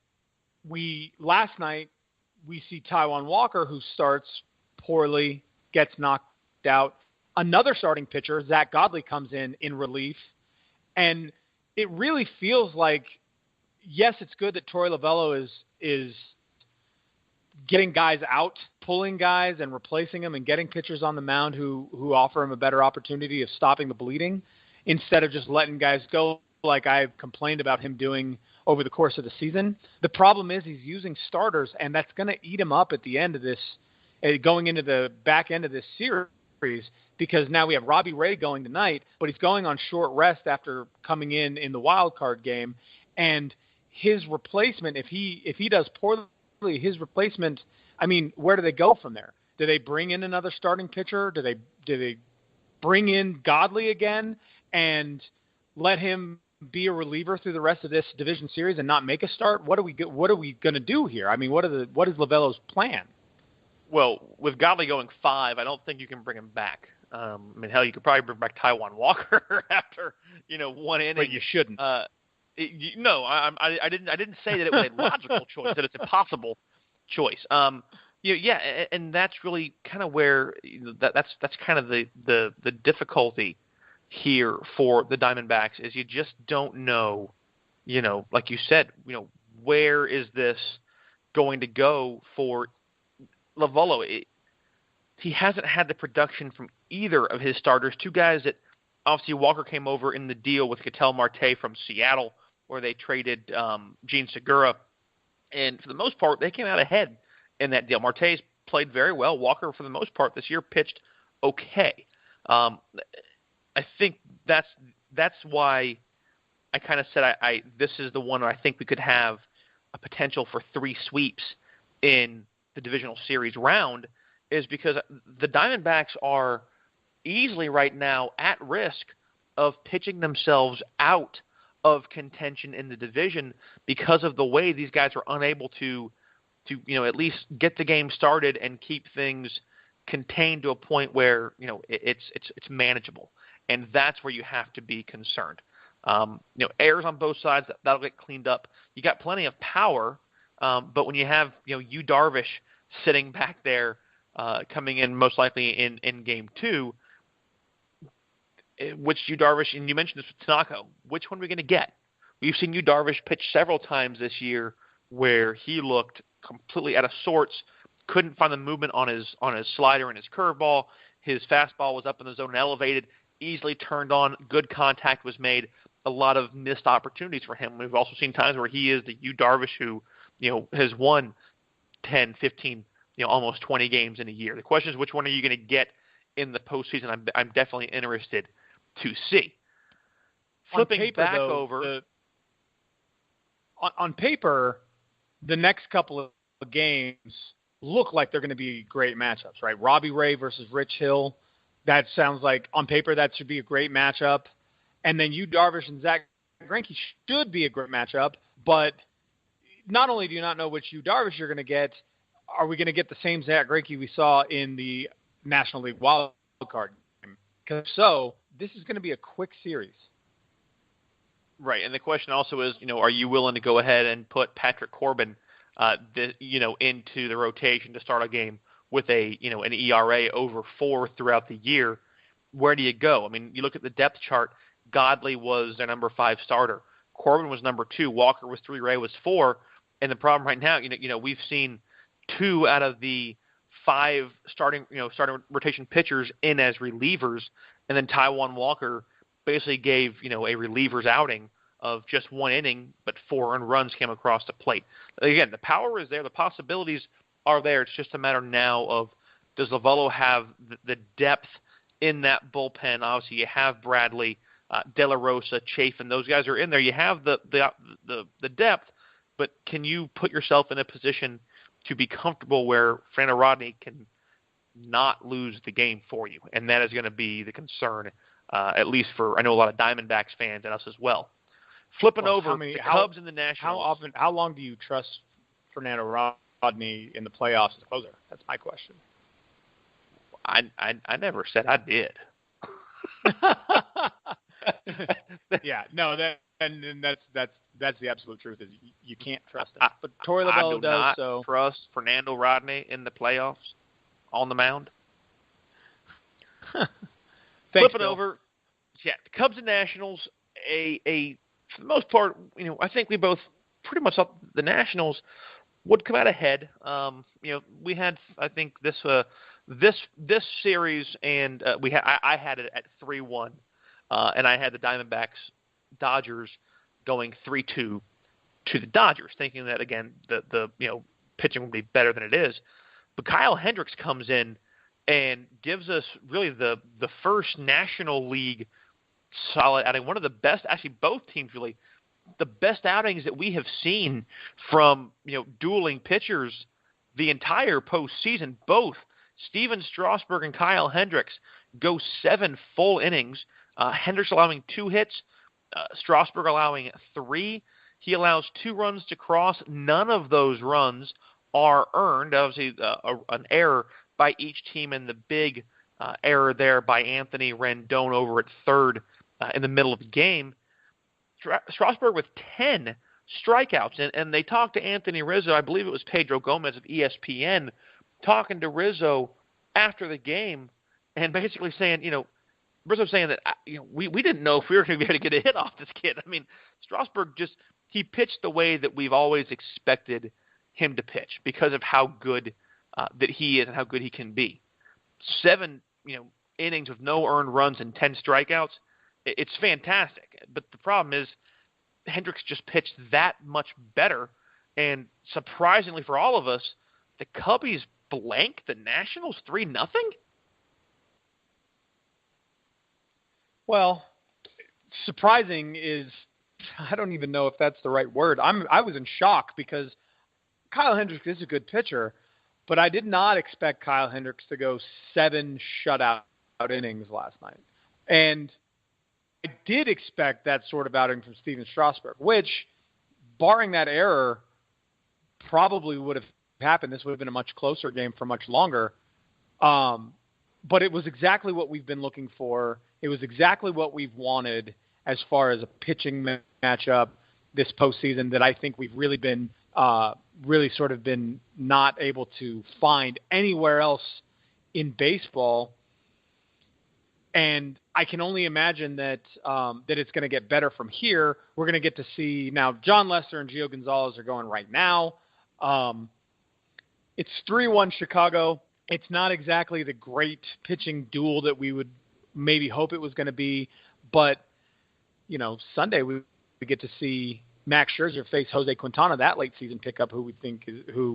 last night, we see Taijuan Walker, who starts poorly, gets knocked out. Another starting pitcher, Zach Godley, comes in relief. And it really feels like, yes, it's good that Torey Lovullo is getting guys out, pulling guys and replacing them and getting pitchers on the mound who offer him a better opportunity of stopping the bleeding instead of just letting guys go like I've complained about him doing over the course of the season. The problem is he's using starters, and that's going to eat him up at the end of this, going into the back end of this series, because now we have Robbie Ray going tonight, but he's going on short rest after coming in the wild card game, and his replacement, if he does poorly, his replacement, where do they go from there? Do they bring in another starting pitcher? Do they bring in Godley again and let him be a reliever through the rest of this division series and not make a start? What are we going to do here? What is Lovullo's plan? Well, with Godley going 5, I don't think you can bring him back. Hell, you could probably bring back Taijuan Walker after 1 inning. But you shouldn't. No, I didn't say that it was a logical choice, that it's a possible choice. And that's really kind of where that's kind of the difficulty here for the Diamondbacks is you just don't know, like you said, where is this going to go for Lovullo? He hasn't had the production from either of his starters. 2 guys that obviously Walker came over in the deal with Ketel Marte from Seattle, where they traded Gene Segura. And for the most part, they came out ahead in that deal. Marte's played very well. Walker, for the most part, this year pitched okay. I think that's why I kind of said this is the one where I think we could have a potential for 3 sweeps in the divisional series round, is because the Diamondbacks are easily right now at risk of pitching themselves out of contention in the division because of the way these guys are unable to at least get the game started and keep things contained to a point where it's manageable, and that's where you have to be concerned. Errors on both sides, that'll get cleaned up. You got plenty of power, but when you have Yu Darvish sitting back there, coming in most likely in game 2, which Yu Darvish, and you mentioned this with Tanaka, which one are we going to get? We've seen Yu Darvish pitch several times this year where he looked completely out of sorts, couldn't find the movement on his slider and his curveball. His fastball was up in the zone and elevated, easily turned on, good contact was made, a lot of missed opportunities for him. We've also seen times where he is the Yu Darvish who has won 10, 15, almost 20 games in a year. The question is, which one are you going to get in the postseason? I'm definitely interested to see. Flipping paper, back though, over. On paper, the next couple of games look like they're going to be great matchups, right? Robbie Ray versus Rich Hill. That sounds like, on paper, that should be a great matchup. And then Yu Darvish and Zach Greinke should be a great matchup. But not only do you not know which Yu Darvish you're going to get, are we going to get the same Zach Greinke we saw in the National League wild card game? Because so, this is going to be a quick series. Right, and the question also is, are you willing to go ahead and put Patrick Corbin, into the rotation to start a game with an ERA over 4 throughout the year? Where do you go? I mean, you look at the depth chart. Godley was their number 5 starter. Corbin was number 2. Walker was 3. Ray was 4. And the problem right now, we've seen 2 out of the 5 starting rotation pitchers in as relievers, and then Taijuan Walker basically gave a reliever's outing of just 1 inning, but 4 earned runs came across the plate. Again, the power is there, the possibilities are there. It's just a matter now of, does Lovullo have the depth in that bullpen? Obviously, you have Bradley, De La Rosa, Chafin. Those guys are in there. You have the depth, but can you put yourself in a position to be comfortable where Fernando Rodney can not lose the game for you? And that is going to be the concern, at least for, I know, a lot of Diamondbacks fans and us as well. Flipping over, the Cubs and the Nationals. How long do you trust Fernando Rodney in the playoffs as a closer? That's my question. I never said I did. Yeah, no, that's the absolute truth. Is you can't trust him. But Torey Lovullo does. So trust Fernando Rodney in the playoffs on the mound. Thanks, Flipping Bill. over, the Cubs and Nationals. For the most part, I think we both pretty much thought the Nationals would come out ahead. We had, I think, this series, and I had it at 3-1, and I had the Dodgers going 3-2 to the Dodgers, thinking that again the pitching would be better than it is. But Kyle Hendricks comes in and gives us really the first National League solid outing, one of the best, actually both teams really, the best outings that we have seen from dueling pitchers the entire postseason. Both Steven Strasburg and Kyle Hendricks go 7 full innings. Hendricks allowing 2 hits, Strasburg allowing 3. He allows 2 runs to cross. None of those runs are earned. Obviously, an error by each team, and the big error there by Anthony Rendon over at third in the middle of the game. Strasburg with 10 strikeouts, and they talked to Anthony Rizzo. I believe it was Pedro Gomez of ESPN talking to Rizzo after the game, and basically saying, Rizzo saying that we didn't know if we were going to be able to get a hit off this kid. I mean, Strasburg he pitched the way that we've always expected him to pitch because of how good that he is and how good he can be. 7 innings with no earned runs and 10 strikeouts. It's fantastic. But the problem is Hendricks just pitched that much better, and surprisingly for all of us, the Cubbies blanked the Nationals 3-0. Well, surprising is, I don't even know if that's the right word. I was in shock because Kyle Hendricks is a good pitcher, but I did not expect Kyle Hendricks to go 7 shutout innings last night. And I did expect that sort of outing from Steven Strasburg, which, barring that error, probably would have happened. This would have been a much closer game for much longer. But it was exactly what we've been looking for. It was exactly what we've wanted as far as a pitching matchup this postseason that I think we've really been sort of been not able to find anywhere else in baseball. And I can only imagine that that it's going to get better from here. We're going to get to see now. John Lester and Gio Gonzalez are going right now. It's 3-1 Chicago. It's not exactly the great pitching duel that we would maybe hope it was going to be, but Sunday we get to see Max Scherzer face Jose Quintana, that late season pickup, who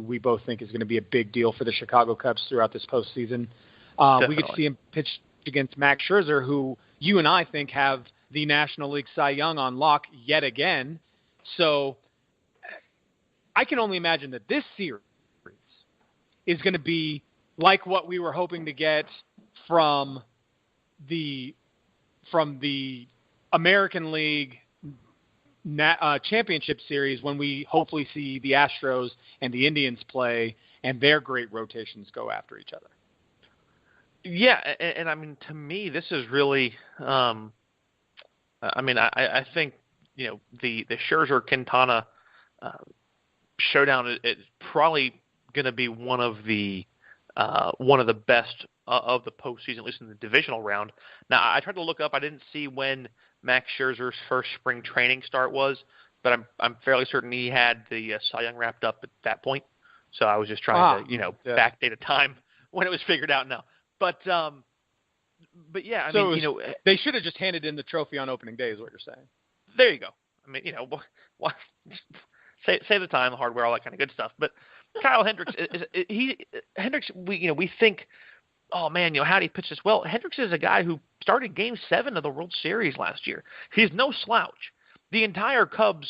we both think is going to be a big deal for the Chicago Cubs throughout this postseason. We get to see him pitch against Max Scherzer, who you and I think have the National League Cy Young on lock yet again. So I can only imagine that this series is going to be like what we were hoping to get from the American League championship series, when we hopefully see the Astros and the Indians play and their great rotations go after each other. Yeah, and I mean, to me, this is really, I think, the Scherzer-Quintana showdown is probably going to be one of the best of the postseason, at least in the divisional round. Now, I tried to look up. I didn't see when Max Scherzer's first spring training start was, but I'm fairly certain he had the Cy Young wrapped up at that point. So I was just trying to, backdate a time when it was figured out now. But yeah, they should have just handed in the trophy on opening day, is what you're saying. There you go. I mean, save the time, the hardware, all that kind of good stuff. But Kyle Hendricks we think, oh man, how did he pitch this well? Hendricks is a guy who started Game 7 of the World Series last year. He's no slouch. The entire Cubs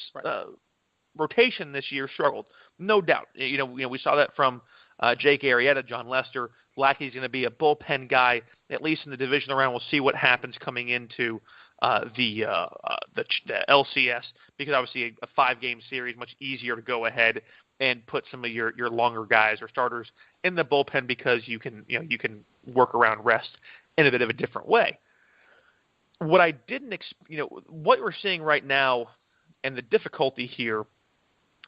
rotation this year struggled, no doubt. We saw that from Jake Arrieta, John Lester. Lackey's going to be a bullpen guy, at least in the divisional round. We'll see what happens coming into the LCS, because obviously a 5-game series, much easier to go ahead and put some of your longer guys or starters in the bullpen, because you can work around rest in a bit of a different way. What I didn't, what we're seeing right now, and the difficulty here,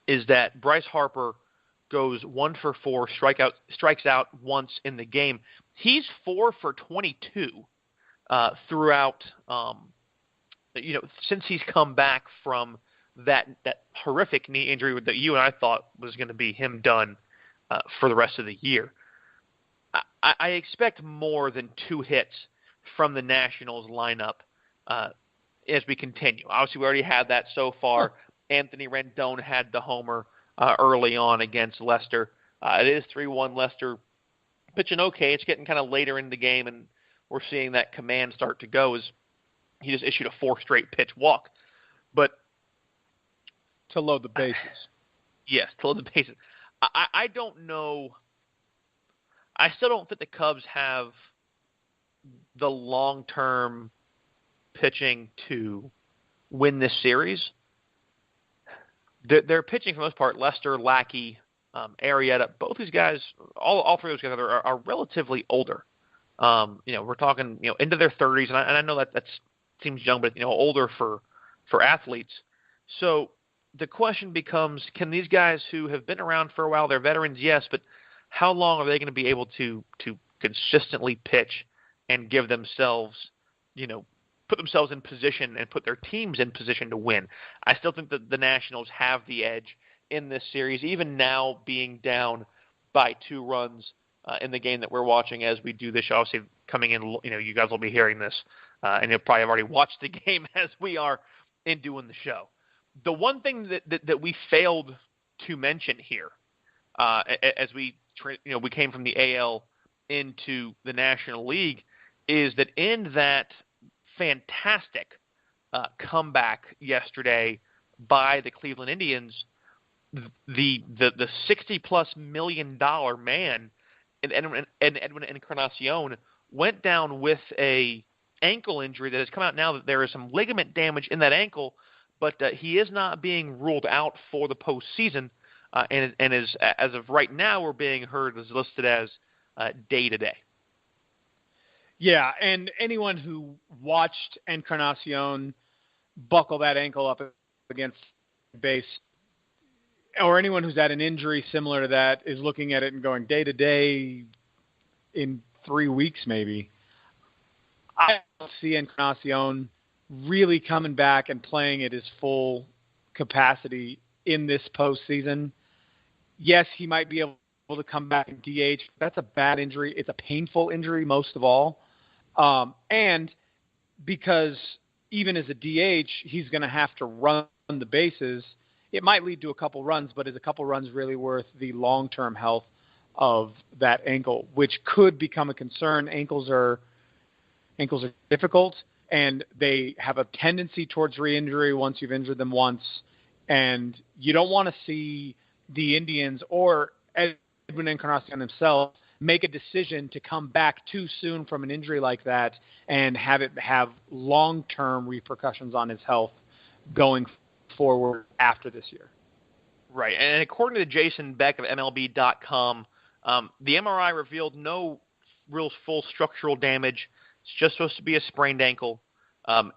is that Bryce Harper goes 1 for 4, strikes out once in the game. He's 4 for 22 throughout, since he's come back from that horrific knee injury that you and I thought was going to be him done for the rest of the year. I expect more than 2 hits from the Nationals lineup as we continue. Obviously, we already had that so far. Anthony Rendon had the homer early on against Lester. It is 3-1 Lester pitching okay. It's getting kind of later in the game, and we're seeing that command start to go as he just issued a 4 straight pitch walk. But to load the bases. Yes, to load the bases. I don't know. I still don't think the Cubs have the long-term pitching to win this series. They're pitching for the most part. Lester, Lackey, Arrieta, both these guys, all 3 of those guys are relatively older. We're talking into their 30s, and I know that seems young, but older for athletes. So the question becomes, can these guys who have been around for a while, they're veterans, yes, but how long are they going to be able to consistently pitch and give themselves, put themselves in position and put their teams in position to win? I still think that the Nationals have the edge in this series, even now being down by 2 runs in the game that we're watching as we do this show. Obviously, coming in, you guys will be hearing this, and you'll probably have already watched the game as we are in doing the show. The one thing that we failed to mention here, as we came from the AL into the National League, is that in that fantastic comeback yesterday by the Cleveland Indians, the $60+ million man in Edwin Encarnacion went down with a ankle injury that has come out now that there is some ligament damage in that ankle, but he is not being ruled out for the postseason, and is, as of right now, we're being heard is listed as day-to-day. Yeah, and anyone who watched Encarnacion buckle that ankle up against base, or anyone who's had an injury similar to that, is looking at it and going day-to-day in 3 weeks maybe. I don't see Encarnacion really coming back and playing at his full capacity in this postseason. Yes, he might be able to come back and DH. That's a bad injury. It's a painful injury most of all. And because even as a DH, he's going to have to run the bases. It might lead to a couple runs, but is a couple runs really worth the long-term health of that ankle, which could become a concern? Ankles are difficult, and they have a tendency towards re-injury once you've injured them once. And you don't want to see the Indians or Edwin Encarnacion himself make a decision to come back too soon from an injury like that and have it have long-term repercussions on his health going forward after this year. Right, and according to Jason Beck of MLB.com, the MRI revealed no real full structural damage. It's just supposed to be a sprained ankle.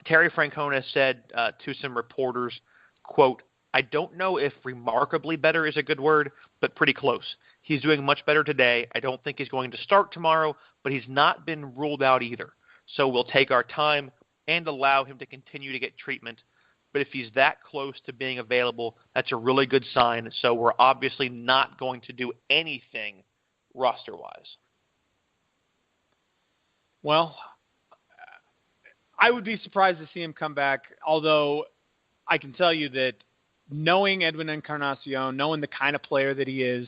Terry Francona said to some reporters, quote, "I don't know if remarkably better is a good word, but pretty close. He's doing much better today. I don't think he's going to start tomorrow, but he's not been ruled out either. So we'll take our time and allow him to continue to get treatment. But if he's that close to being available, that's a really good sign. So we're obviously not going to do anything roster-wise." Well, I would be surprised to see him come back, although I can tell you that knowing Edwin Encarnacion, knowing the kind of player that he is,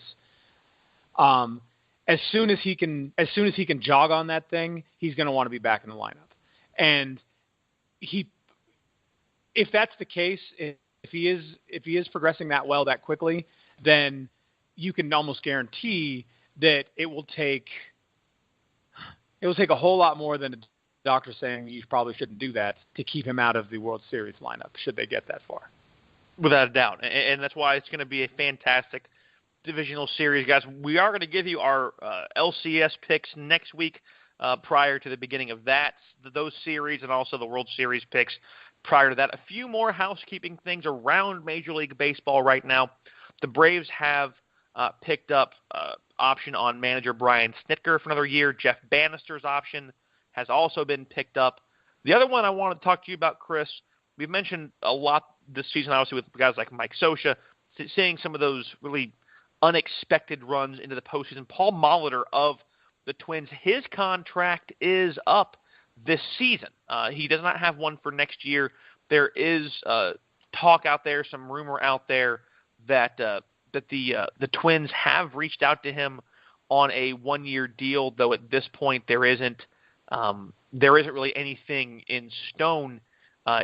as soon as he can jog on that thing, he's going to want to be back in the lineup. And if that's the case, if he is progressing that well that quickly, then you can almost guarantee that it will take a whole lot more than a doctor saying you probably shouldn't do that to keep him out of the World Series lineup, should they get that far. Without a doubt. And that's why it's going to be a fantastic divisional series, guys. We are going to give you our LCS picks next week prior to the beginning of those series, and also the World Series picks prior to that. A few more housekeeping things around Major League Baseball right now. The Braves have picked up option on manager Brian Snitker for another year. Jeff Bannister's option has also been picked up. The other one I want to talk to you about, Chris, we've mentioned a lot this season, obviously, with guys like Mike Scioscia, seeing some of those really unexpected runs into the postseason. Paul Molitor of the Twins, his contract is up this season. He does not have one for next year. There is talk out there, some rumor out there that the Twins have reached out to him on a one-year deal, though at this point there isn't really anything in stone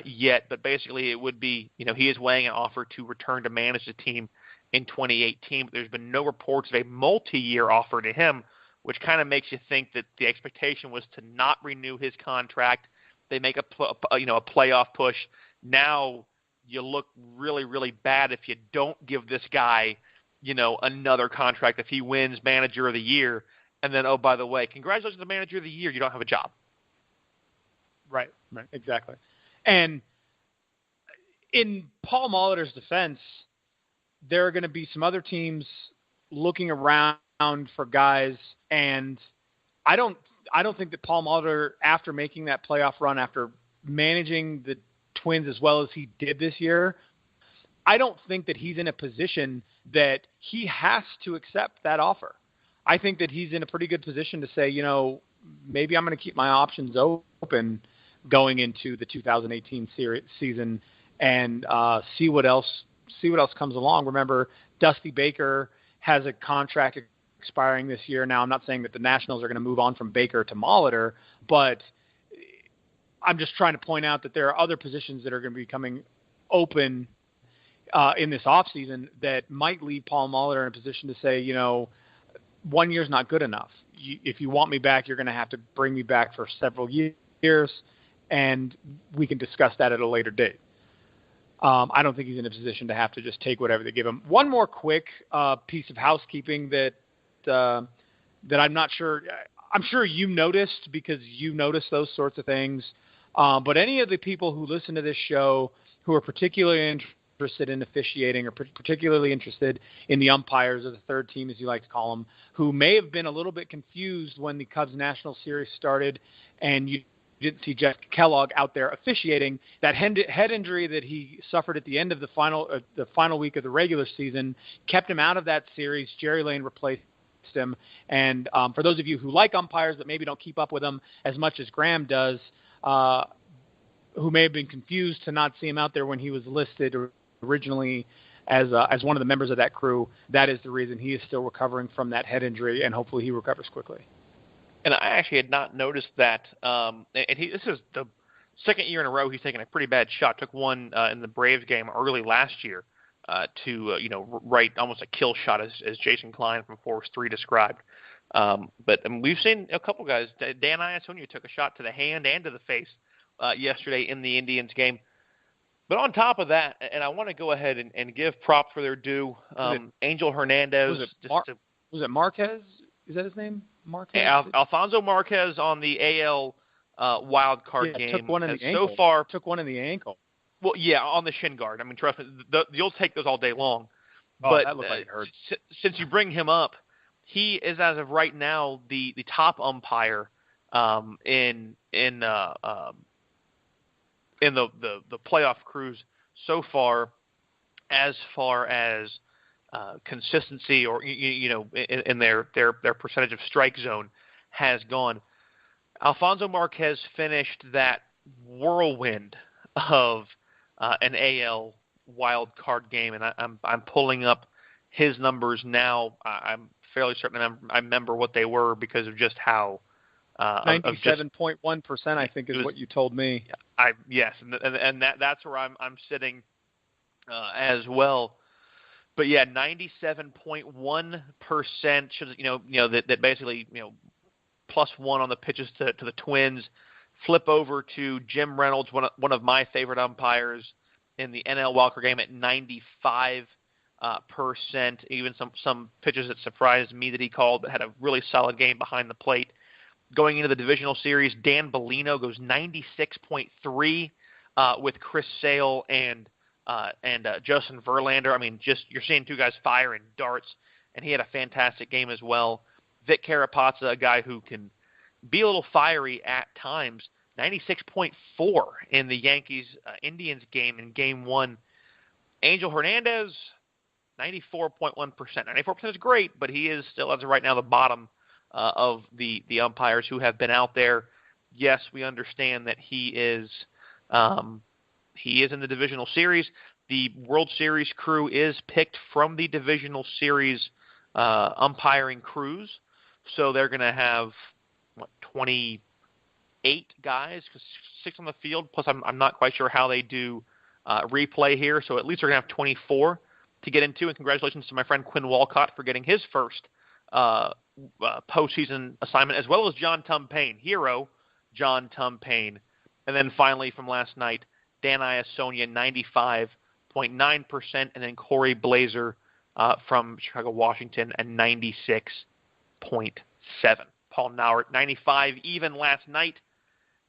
yet. But basically, it would be, he is weighing an offer to return to manage the team in 2018. But there's been no reports of a multi-year offer to him, which kind of makes you think that the expectation was to not renew his contract. They make a playoff push. Now you look really, really bad if you don't give this guy, another contract if he wins Manager of the Year. And then, oh, by the way, congratulations to Manager of the Year. You don't have a job. Right, exactly. And in Paul Molitor's defense, there are going to be some other teams looking around for guys, and I don't think that Paul Molitor, after making that playoff run, after managing the Twins as well as he did this year, I don't think that he's in a position that he has to accept that offer. I think that he's in a pretty good position to say, maybe I'm going to keep my options open going into the 2018 season and see what else comes along. Remember, Dusty Baker has a contract expiring this year. Now, I'm not saying that the Nationals are going to move on from Baker to Molitor, but I'm just trying to point out that there are other positions that are going to be coming open in this offseason that might leave Paul Molitor in a position to say, 1 year's not good enough. If you want me back, you're going to have to bring me back for several years, and we can discuss that at a later date. I don't think he's in a position to have to just take whatever they give him. One more quick piece of housekeeping that I'm not sure. I'm sure you noticed because you noticed those sorts of things. But any of the people who listen to this show who are particularly interested in officiating or particularly interested in the umpires or the third team, as you like to call them, who may have been a little bit confused when the Cubs National Series started and you didn't see Jeff Kellogg out there officiating, that head injury that he suffered at the end of the final week of the regular season kept him out of that series. Jerry Lane replaced him. And for those of you who like umpires but maybe don't keep up with them as much as Graham does, who may have been confused to not see him out there when he was listed originally as one of the members of that crew, that is the reason he is still recovering from that head injury, and hopefully he recovers quickly. And I actually had not noticed that. This is the second year in a row he's taken a pretty bad shot. Took one in the Braves game early last year to right almost a kill shot, as Jason Klein from Force 3 described. But we've seen a couple guys. Dan Iasonia took a shot to the hand and to the face yesterday in the Indians game. But on top of that, and I want to go ahead and give props for their due, Angel Hernandez. Was it Marquez? Is that his name? Marquez? Alfonso Marquez on the AL wild card game. Took one in the ankle. So far, took one in the ankle. Well, yeah, on the shin guard. I mean, trust me, you'll take those all day long. But that looked like it hurt. Since you bring him up, he is, as of right now, the top umpire in the playoff cruise so far as consistency or in their percentage of strike zone has gone. Alfonso Marquez finished that whirlwind of an AL wild card game, and I'm pulling up his numbers now. I'm fairly certain I remember what they were because of just how 97.1%, I think, is what you told me. Yes, and that's where I'm sitting as well. But yeah, 97.1%. That basically +1 on the pitches to the Twins. Flip over to Jim Reynolds, one of my favorite umpires in the NL wildcard game, at 95%. Even some pitches that surprised me that he called, but had a really solid game behind the plate. Going into the divisional series, Dan Bellino goes 96.3 with Chris Sale and Justin Verlander. I mean, you're seeing two guys firing darts, and he had a fantastic game as well. Vic Carapazza, a guy who can be a little fiery at times, 96.4 in the Yankees-Indians game in Game 1. Angel Hernandez, 94.1%. 94% is great, but he is still, as of right now, the bottom of the umpires who have been out there. Yes, we understand that he is in the divisional series. The World Series crew is picked from the divisional series umpiring crews, so they're going to have 28 guys, 6 on the field. Plus, I'm not quite sure how they do replay here, so at least they're going to have 24 to get into. And congratulations to my friend Quinn Walcott for getting his first postseason assignment, as well as John Tumpane, hero John Tumpane. And then finally from last night, Dan Iasonia, 95.9%, and then Corey Blazer from Chicago, Washington, at 96.7. Paul Nauert, 95 even last night.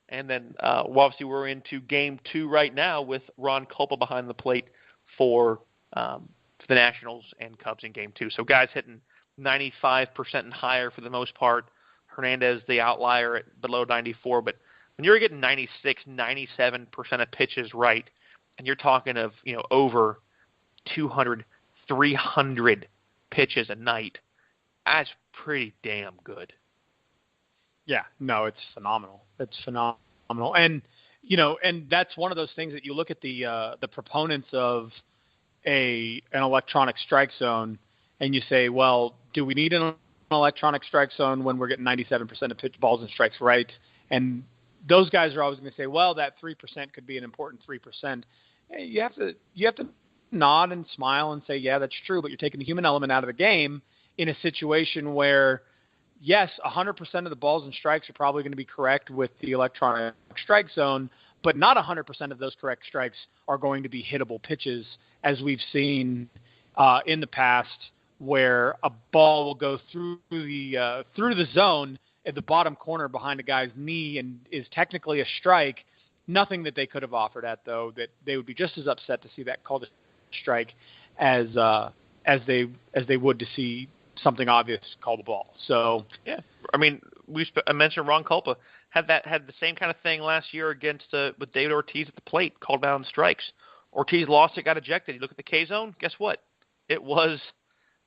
And then obviously we're into Game 2 right now with Ron Kulpa behind the plate for the Nationals and Cubs in Game 2. So guys hitting 95% and higher for the most part. Hernandez, the outlier, at below 94. But when you're getting 96, 97% of pitches right, and you're talking of over 200, 300 pitches a night, that's pretty damn good. Yeah, no, it's phenomenal. It's phenomenal, and and that's one of those things that you look at the proponents of an electronic strike zone, and you say, well, do we need an electronic strike zone when we're getting 97% of pitch balls and strikes right? And those guys are always going to say, well, that 3% could be an important 3%. You have to nod and smile and say, yeah, that's true, but you're taking the human element out of the game in a situation where, yes, 100% of the balls and strikes are probably going to be correct with the electronic strike zone, but not 100% of those correct strikes are going to be hittable pitches, as we've seen in the past, where a ball will go through the zone at the bottom corner behind a guy's knee and is technically a strike. Nothing that they could have offered at, though, that they would be just as upset to see that called a strike as they would to see something obvious called a ball. So yeah, I mean, I mentioned Ron Culpa had the same kind of thing last year against with David Ortiz at the plate, called down strikes. Ortiz lost it, got ejected. You look at the K zone. Guess what? It was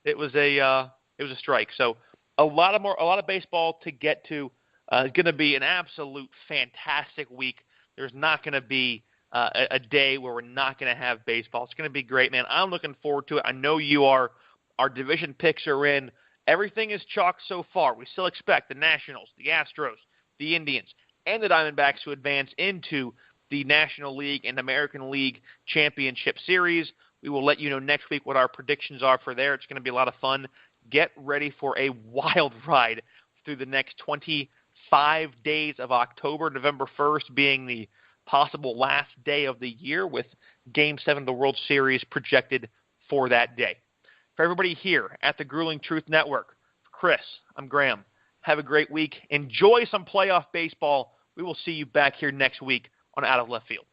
a strike. So a lot of baseball to get to. It's going to be an absolute fantastic week. There's not going to be a day where we're not going to have baseball. It's going to be great, man. I'm looking forward to it. I know you are. Our division picks are in. Everything is chalk so far. We still expect the Nationals, the Astros, the Indians, and the Diamondbacks to advance into the National League and American League Championship Series. We will let you know next week what our predictions are for there. It's going to be a lot of fun. Get ready for a wild ride through the next 25 days of October, November 1st being the possible last day of the year, with Game 7 of the World Series projected for that day. For everybody here at the Grueling Truth Network, for Chris, I'm Graham. Have a great week. Enjoy some playoff baseball. We will see you back here next week on Out of Left Field.